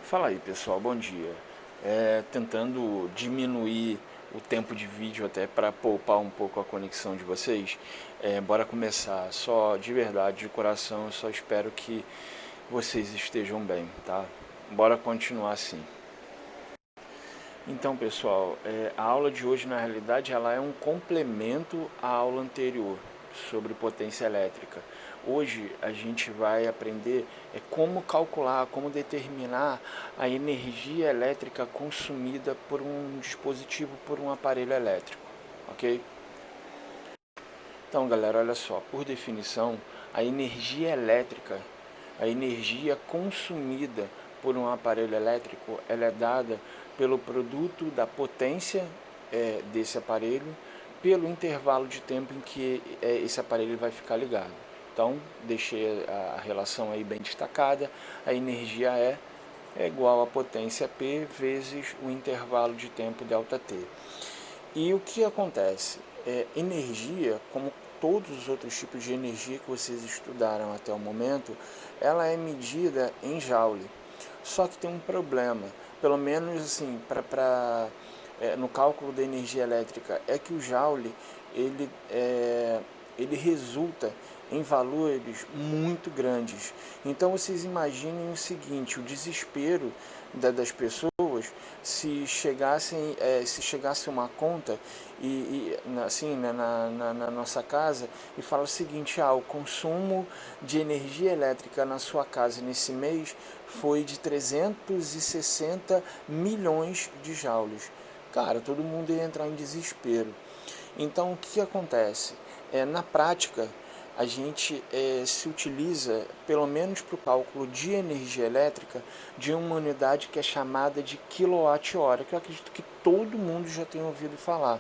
Fala aí pessoal, bom dia. Tentando diminuir o tempo de vídeo até para poupar um pouco a conexão de vocês. Bora começar. Só de verdade, de coração, eu só espero que vocês estejam bem, tá? Bora continuar assim. Então pessoal, a aula de hoje na realidade ela é um complemento à aula anterior sobre potência elétrica. Hoje a gente vai aprender como calcular, como determinar a energia elétrica consumida por um dispositivo, por um aparelho elétrico, ok? Então galera, olha só, por definição, a energia elétrica, a energia consumida por um aparelho elétrico, ela é dada pelo produto da potência desse aparelho, pelo intervalo de tempo em que esse aparelho vai ficar ligado. Então, deixei a relação aí bem destacada, a energia é igual a potência P vezes o intervalo de tempo ΔT. E o que acontece? Energia, como todos os outros tipos de energia que vocês estudaram até o momento, ela é medida em joule. Só que tem um problema, pelo menos assim, no cálculo da energia elétrica, é que o joule ele resulta em valores muito grandes. Então vocês imaginem o seguinte, o desespero das pessoas se chegasse uma conta assim, né, na nossa casa e fala o seguinte, o consumo de energia elétrica na sua casa nesse mês foi de 360 milhões de joules. Cara, todo mundo ia entrar em desespero. Então, o que acontece? Na prática, a gente se utiliza, pelo menos para o cálculo de energia elétrica, de uma unidade que é chamada de quilowatt-hora, que eu acredito que todo mundo já tem ouvido falar.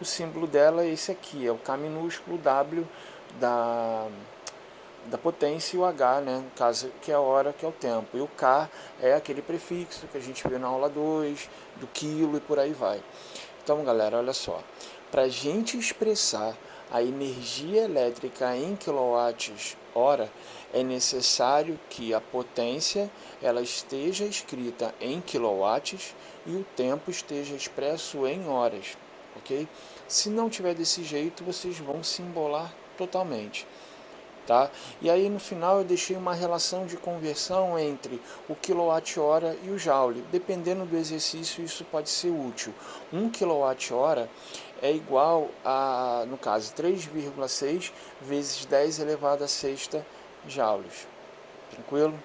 O símbolo dela é esse aqui, é o K minúsculo, W da potência e o H, né, no caso, que é a hora, que é o tempo. E o K é aquele prefixo que a gente viu na aula 2, do quilo e por aí vai. Então, galera, olha só. Para a gente expressar a energia elétrica em quilowatts-hora, é necessário que a potência ela esteja escrita em quilowatts e o tempo esteja expresso em horas, ok? Se não tiver desse jeito, vocês vão se embolar totalmente. Tá? E aí no final eu deixei uma relação de conversão entre o quilowatt-hora e o joule. Dependendo do exercício, isso pode ser útil. 1 quilowatt-hora é igual a, no caso, 3,6 vezes 10 elevado a sexta joules. Tranquilo?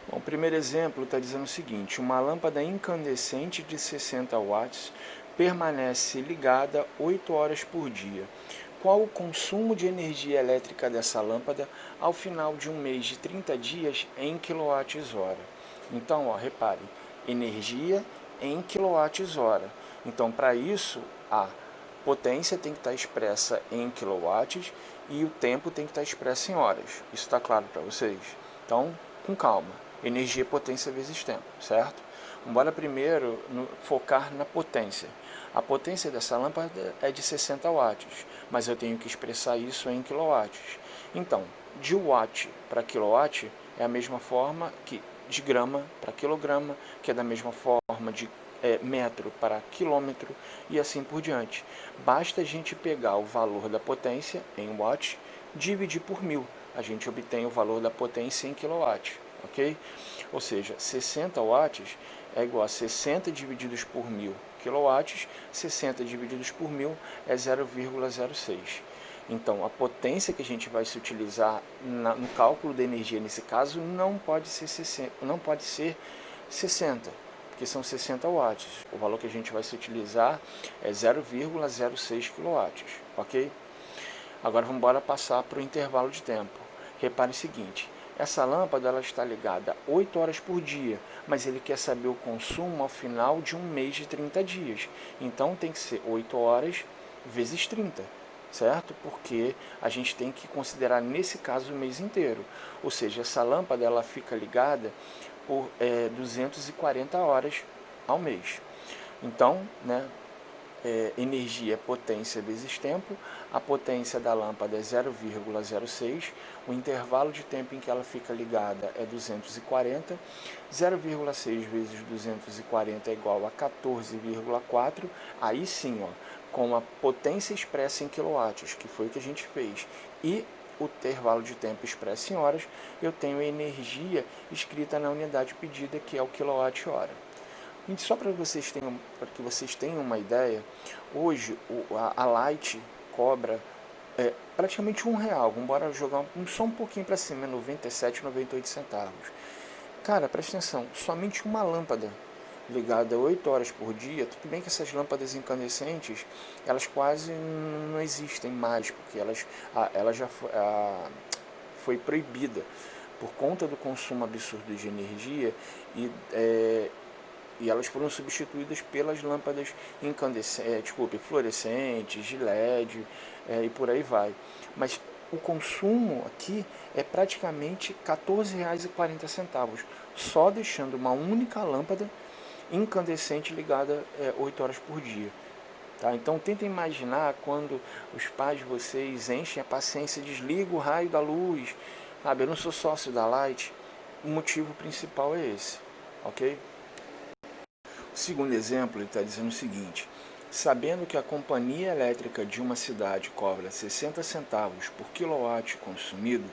Bom, o primeiro exemplo está dizendo o seguinte, uma lâmpada incandescente de 60 watts permanece ligada 8 horas por dia. Qual o consumo de energia elétrica dessa lâmpada ao final de um mês de 30 dias em quilowatts-hora? Então, repare, energia em quilowatts-hora. Então, para isso, a potência tem que estar expressa em quilowatts e o tempo tem que estar expresso em horas. Isso está claro para vocês? Então, com calma. Energia, potência vezes tempo, certo? Bora primeiro focar na potência. A potência dessa lâmpada é de 60 watts, mas eu tenho que expressar isso em quilowatts. Então, de watt para quilowatt é a mesma forma que de grama para quilograma, que é da mesma forma de metro para quilômetro e assim por diante. Basta a gente pegar o valor da potência em watts, dividir por 1000. A gente obtém o valor da potência em quilowatt, ok? Ou seja, 60 watts é igual a 60 divididos por 1000 quilowatts, 60 divididos por 1000 é 0,06. Então, a potência que a gente vai se utilizar no cálculo da energia, nesse caso, não pode ser 60, porque são 60 watts. O valor que a gente vai se utilizar é 0,06 kW, ok? Agora vamos embora passar para o intervalo de tempo. Repare o seguinte, essa lâmpada ela está ligada 8 horas por dia, mas ele quer saber o consumo ao final de um mês de 30 dias. Então tem que ser 8 horas vezes 30, certo? Porque a gente tem que considerar nesse caso o mês inteiro. Ou seja, essa lâmpada ela fica ligada por 240 horas ao mês. Então, né, energia potência vezes tempo, a potência da lâmpada é 0,06, o intervalo de tempo em que ela fica ligada é 240, 0,6 vezes 240 é igual a 14,4, aí sim, ó, com a potência expressa em quilowatts, que foi o que a gente fez, e o intervalo de tempo expresso em horas, eu tenho a energia escrita na unidade pedida, que é o quilowatt-hora. Só para que vocês tenham uma ideia, hoje a Light cobra praticamente R$1. Vamos jogar só um pouquinho para cima, 97, 98 centavos. Cara, presta atenção, somente uma lâmpada ligada 8 horas por dia, tudo bem que essas lâmpadas incandescentes, elas quase não existem mais, porque ela já foi proibida por conta do consumo absurdo de energia e elas foram substituídas pelas lâmpadas fluorescentes, de LED e por aí vai. Mas o consumo aqui é praticamente R$14,40, só deixando uma única lâmpada incandescente ligada 8 horas por dia. Tá? Então tentem imaginar quando os pais de vocês enchem a paciência, desligam o raio da luz, sabe? Eu não sou sócio da Light, o motivo principal é esse, ok? O segundo exemplo, ele está dizendo o seguinte: sabendo que a companhia elétrica de uma cidade cobra 60 centavos por quilowatt consumido,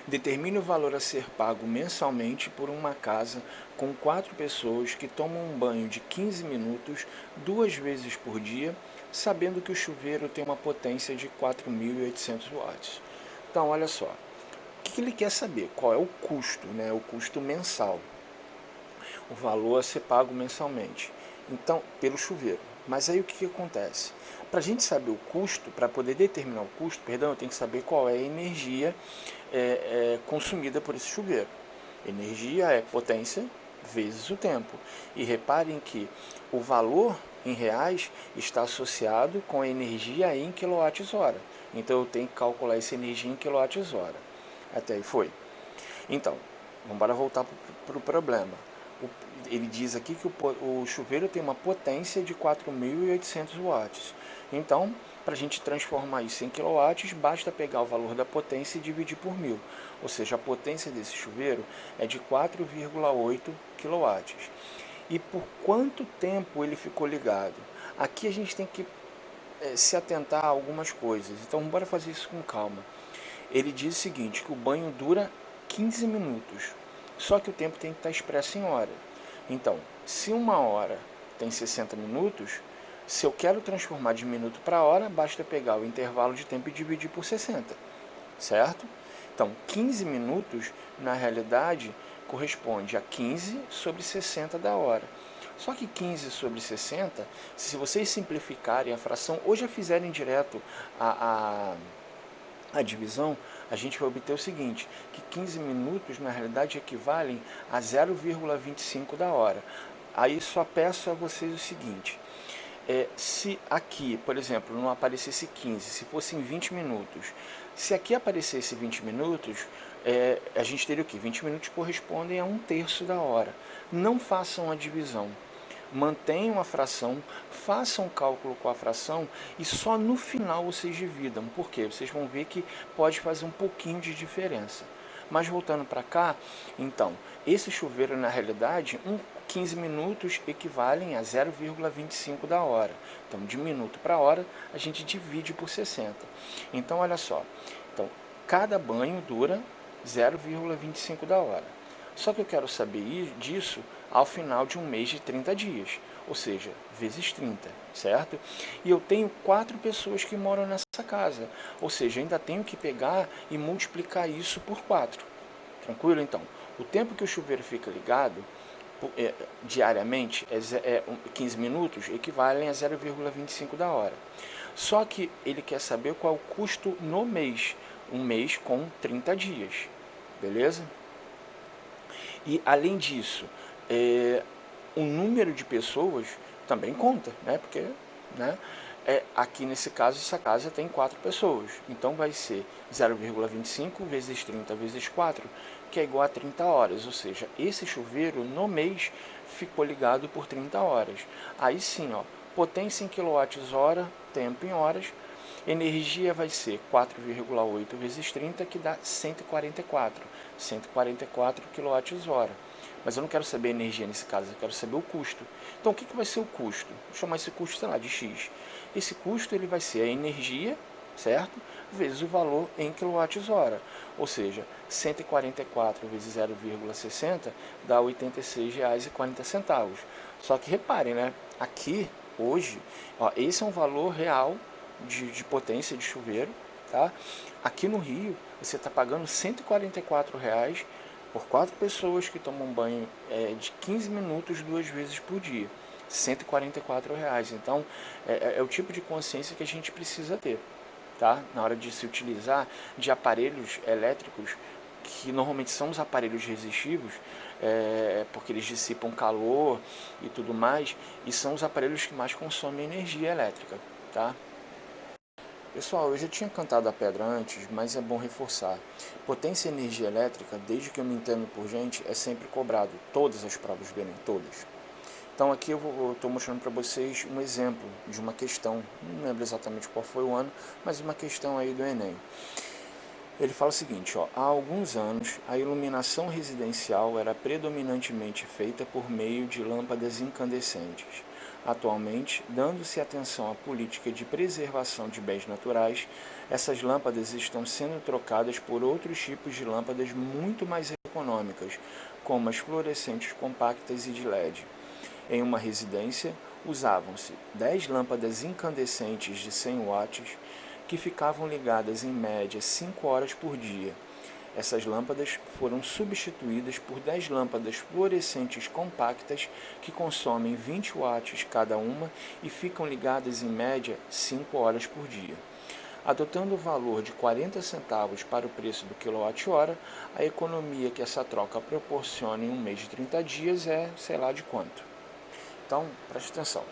determine o valor a ser pago mensalmente por uma casa com 4 pessoas que tomam um banho de 15 minutos 2 vezes por dia, sabendo que o chuveiro tem uma potência de 4.800 watts. Então, olha só, o que ele quer saber? Qual é o custo, né? O custo mensal. O valor a ser pago mensalmente, então, pelo chuveiro. Mas aí o que acontece? Para a gente saber o custo, para poder determinar o custo, eu tenho que saber qual é a energia consumida por esse chuveiro. Energia é potência vezes o tempo. E reparem que o valor em reais está associado com a energia em quilowatts-hora. Então eu tenho que calcular essa energia em quilowatts-hora. Até aí foi. Então, vamos voltar para o problema. Ele diz aqui que o chuveiro tem uma potência de 4.800 watts. Então, para a gente transformar isso em quilowatts, basta pegar o valor da potência e dividir por 1.000. Ou seja, a potência desse chuveiro é de 4,8 quilowatts. E por quanto tempo ele ficou ligado? Aqui a gente tem que se atentar a algumas coisas. Então, bora fazer isso com calma. Ele diz o seguinte, que o banho dura 15 minutos. Só que o tempo tem que estar expresso em hora. Então, se uma hora tem 60 minutos, se eu quero transformar de minuto para hora, basta pegar o intervalo de tempo e dividir por 60, certo? Então, 15 minutos, na realidade, corresponde a 15 sobre 60 da hora. Só que 15 sobre 60, se vocês simplificarem a fração, ou já fizerem direto a divisão, a gente vai obter o seguinte, que 15 minutos na realidade equivalem a 0,25 da hora. Aí só peço a vocês o seguinte, se aqui, por exemplo, não aparecesse 15, se fossem 20 minutos, se aqui aparecesse 20 minutos, a gente teria o quê? 20 minutos correspondem a 1/3 da hora. Não façam a divisão. Mantenham a fração, façam um cálculo com a fração e só no final vocês dividam. Por quê? Vocês vão ver que pode fazer um pouquinho de diferença. Mas voltando para cá, então, esse chuveiro na realidade, 15 minutos equivalem a 0,25 da hora. Então, de minuto para hora, a gente divide por 60. Então, olha só. Então, cada banho dura 0,25 da hora. Só que eu quero saber disso ao final de um mês de 30 dias, ou seja, vezes 30, certo? E eu tenho 4 pessoas que moram nessa casa, ou seja, ainda tenho que pegar e multiplicar isso por 4. Tranquilo? Então, o tempo que o chuveiro fica ligado diariamente, 15 minutos, equivalem a 0,25 da hora. Só que ele quer saber qual é o custo no mês, um mês com 30 dias, beleza? E, além disso, o número de pessoas também conta, né? Porque, né, aqui nesse caso, essa casa tem 4 pessoas. Então, vai ser 0,25 vezes 30 vezes 4, que é igual a 30 horas. Ou seja, esse chuveiro, no mês, ficou ligado por 30 horas. Aí sim, ó, potência em quilowatts-hora, tempo em horas. Energia vai ser 4,8 vezes 30, que dá 144 kWh. Mas eu não quero saber energia nesse caso, eu quero saber o custo. Então, o que vai ser o custo? Vou chamar esse custo, sei lá, de X. Esse custo ele vai ser a energia, certo? Vezes o valor em kWh. Ou seja, 144 vezes 0,60 dá R$ 86,40. Só que reparem, né? Aqui, hoje, ó, esse é um valor real de potência de chuveiro, tá? Aqui no Rio, você está pagando R$ 144 por 4 pessoas que tomam banho de 15 minutos 2 vezes por dia. R$ 144. Então, é o tipo de consciência que a gente precisa ter, tá? Na hora de se utilizar de aparelhos elétricos, que normalmente são os aparelhos resistivos, porque eles dissipam calor e tudo mais, e são os aparelhos que mais consomem energia elétrica, tá? Pessoal, eu já tinha cantado a pedra antes, mas é bom reforçar. Potência e energia elétrica, desde que eu me entendo por gente, é sempre cobrado. Todas as provas do Enem, todas. Então aqui eu estou mostrando para vocês um exemplo de uma questão, não lembro exatamente qual foi o ano, mas uma questão aí do Enem. Ele fala o seguinte, ó, há alguns anos a iluminação residencial era predominantemente feita por meio de lâmpadas incandescentes. Atualmente, dando-se atenção à política de preservação de bens naturais, essas lâmpadas estão sendo trocadas por outros tipos de lâmpadas muito mais econômicas, como as fluorescentes compactas e de LED. Em uma residência, usavam-se 10 lâmpadas incandescentes de 100 watts, que ficavam ligadas em média 5 horas por dia. Essas lâmpadas foram substituídas por 10 lâmpadas fluorescentes compactas que consomem 20 watts cada uma e ficam ligadas em média 5 horas por dia. Adotando o valor de 40 centavos para o preço do quilowatt-hora, a economia que essa troca proporciona em um mês de 30 dias é sei lá de quanto. Então, preste atenção.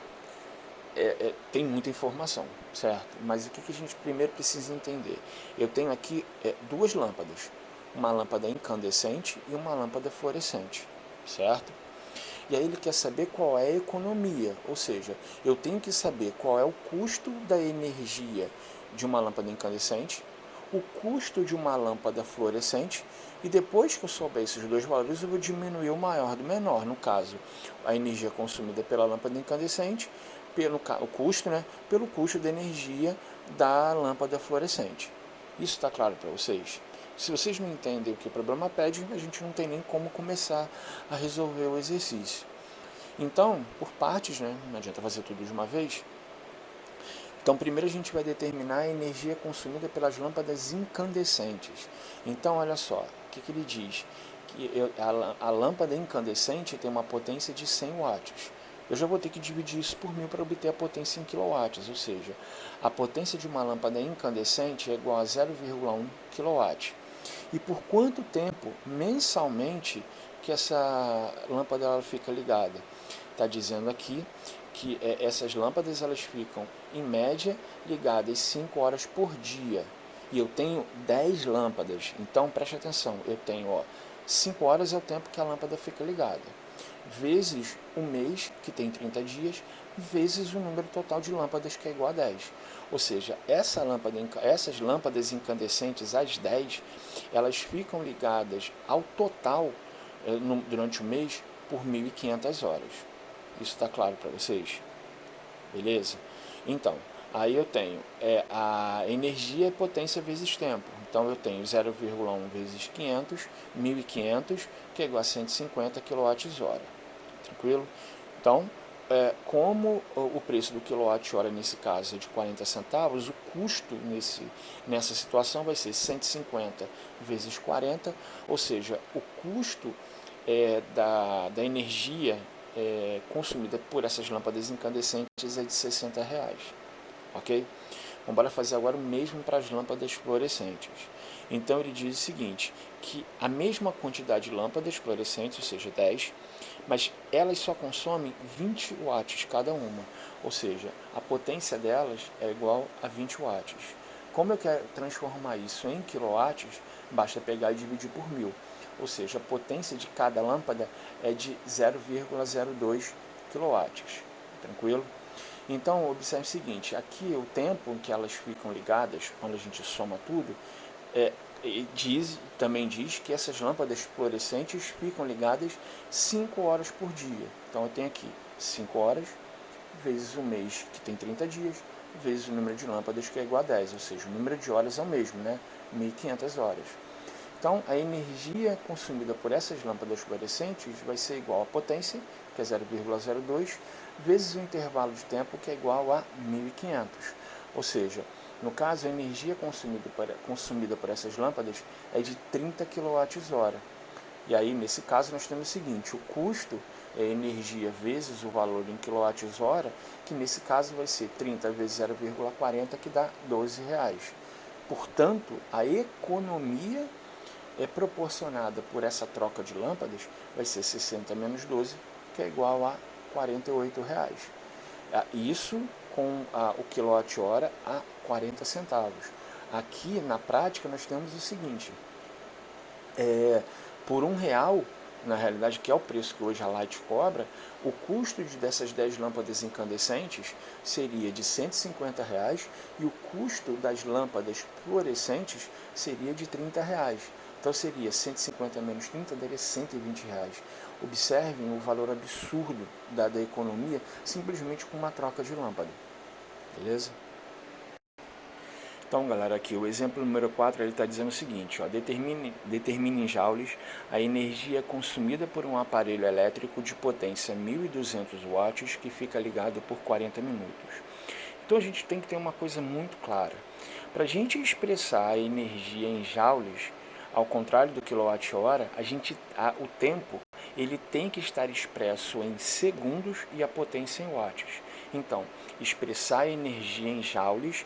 Tem muita informação, certo? Mas o que a gente primeiro precisa entender? Eu tenho aqui duas lâmpadas, uma lâmpada incandescente e uma lâmpada fluorescente, certo? E aí ele quer saber qual é a economia, ou seja, eu tenho que saber qual é o custo da energia de uma lâmpada incandescente, o custo de uma lâmpada fluorescente, e depois que eu souber esses dois valores, eu vou diminuir o maior do menor. No caso, a energia consumida pela lâmpada incandescente, o custo, né, pelo custo da energia da lâmpada fluorescente. Isso está claro para vocês? Se vocês não entendem o que o problema pede, a gente não tem nem como começar a resolver o exercício. Então, por partes, né, não adianta fazer tudo de uma vez. Então, primeiro a gente vai determinar a energia consumida pelas lâmpadas incandescentes. Então, olha só, o que ele diz? Que a lâmpada incandescente tem uma potência de 100 watts. Eu já vou ter que dividir isso por 1000 para obter a potência em quilowatts, ou seja, a potência de uma lâmpada incandescente é igual a 0,1 kW. E por quanto tempo, mensalmente, que essa lâmpada ela fica ligada? Está dizendo aqui que essas lâmpadas elas ficam, em média, ligadas 5 horas por dia. E eu tenho 10 lâmpadas, então preste atenção, eu tenho 5 horas é o tempo que a lâmpada fica ligada, vezes o mês, que tem 30 dias, vezes o número total de lâmpadas, que é igual a 10. Ou seja, essas lâmpadas incandescentes, as 10, elas ficam ligadas ao total durante o mês por 1.500 horas. Isso está claro para vocês? Beleza? Então, aí eu tenho a energia é potência vezes tempo. Então eu tenho 0,1 vezes 500, 1.500, que é igual a 150 kWh. Tranquilo? Então, como o preço do quilowatt-hora nesse caso é de 40 centavos, o custo nessa situação vai ser 150 vezes 40, ou seja, o custo da energia consumida por essas lâmpadas incandescentes é de R$60, ok? Vamos fazer agora o mesmo para as lâmpadas fluorescentes. Então ele diz o seguinte, que a mesma quantidade de lâmpadas fluorescentes, ou seja, 10, mas elas só consomem 20 watts cada uma, ou seja, a potência delas é igual a 20 watts. Como eu quero transformar isso em quilowatts, basta pegar e dividir por 1000, ou seja, a potência de cada lâmpada é de 0,02 kW. Tranquilo? Então, observe o seguinte, aqui o tempo em que elas ficam ligadas, quando a gente soma tudo, também diz que essas lâmpadas fluorescentes ficam ligadas 5 horas por dia. Então, eu tenho aqui 5 horas vezes o mês, que tem 30 dias, vezes o número de lâmpadas, que é igual a 10, ou seja, o número de horas é o mesmo, né? 1.500 horas. Então, a energia consumida por essas lâmpadas fluorescentes vai ser igual a potência, que é 0,02, vezes o intervalo de tempo, que é igual a 1.500. Ou seja, no caso, a energia consumida por essas lâmpadas é de 30 kWh. E aí, nesse caso, nós temos o seguinte, o custo é energia vezes o valor em kWh, que nesse caso vai ser 30 vezes 0,40, que dá R$12. Portanto, a economia proporcionada por essa troca de lâmpadas vai ser 60 menos 12, que é igual a R$48. Isso com o quilowatt-hora a 40 centavos. Aqui, na prática, nós temos o seguinte, por R$1, na realidade, que é o preço que hoje a Light cobra, o custo dessas 10 lâmpadas incandescentes seria de R$150 e o custo das lâmpadas fluorescentes seria de R$30. Então seria 150 menos 30, daria R$120. Observem o valor absurdo da economia simplesmente com uma troca de lâmpada. Beleza? Então, galera, aqui o exemplo número 4, ele está dizendo o seguinte, ó, determine em joules a energia consumida por um aparelho elétrico de potência 1.200 watts que fica ligado por 40 minutos. Então, a gente tem que ter uma coisa muito clara. Para a gente expressar a energia em joules, ao contrário do quilowatt-hora, o tempo ele tem que estar expresso em segundos e a potência em watts. Então, expressar a energia em joules,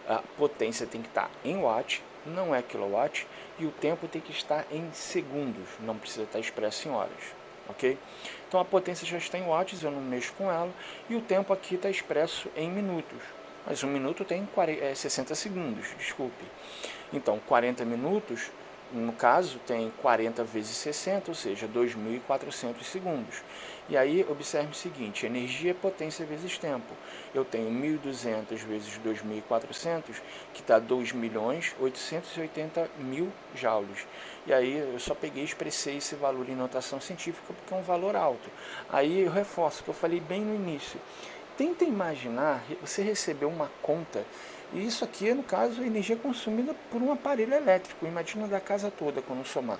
a potência tem que estar em watt, não é quilowatt, e o tempo tem que estar em segundos, não precisa estar expresso em horas, ok? Então a potência já está em watts, eu não mexo com ela, e o tempo aqui está expresso em minutos, mas um minuto tem 60 segundos, desculpe. Então 40 minutos, no caso, tem 40 vezes 60, ou seja, 2.400 segundos. E aí, observe o seguinte, energia é potência vezes tempo. Eu tenho 1.200 vezes 2.400, que dá 2.880.000 joules. E aí, eu só peguei e expressei esse valor em notação científica, porque é um valor alto. Aí, eu reforço o que eu falei bem no início. Tenta imaginar, você recebeu uma conta, e isso aqui é, no caso, a energia consumida por um aparelho elétrico, imagina da casa toda quando somar.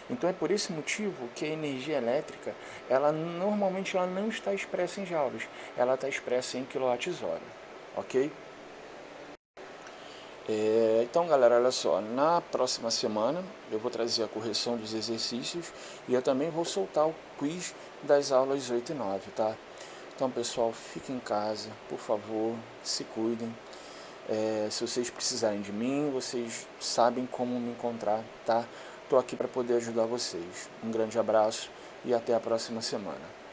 Então é por esse motivo que a energia elétrica, normalmente ela não está expressa em joules, ela está expressa em quilowatts-hora, ok? Então, galera, olha só, na próxima semana eu vou trazer a correção dos exercícios e eu também vou soltar o quiz das aulas 8 e 9, tá? Então, pessoal, fiquem em casa, por favor, se cuidem. Se vocês precisarem de mim, vocês sabem como me encontrar, tá? Estou aqui para poder ajudar vocês. Um grande abraço e até a próxima semana.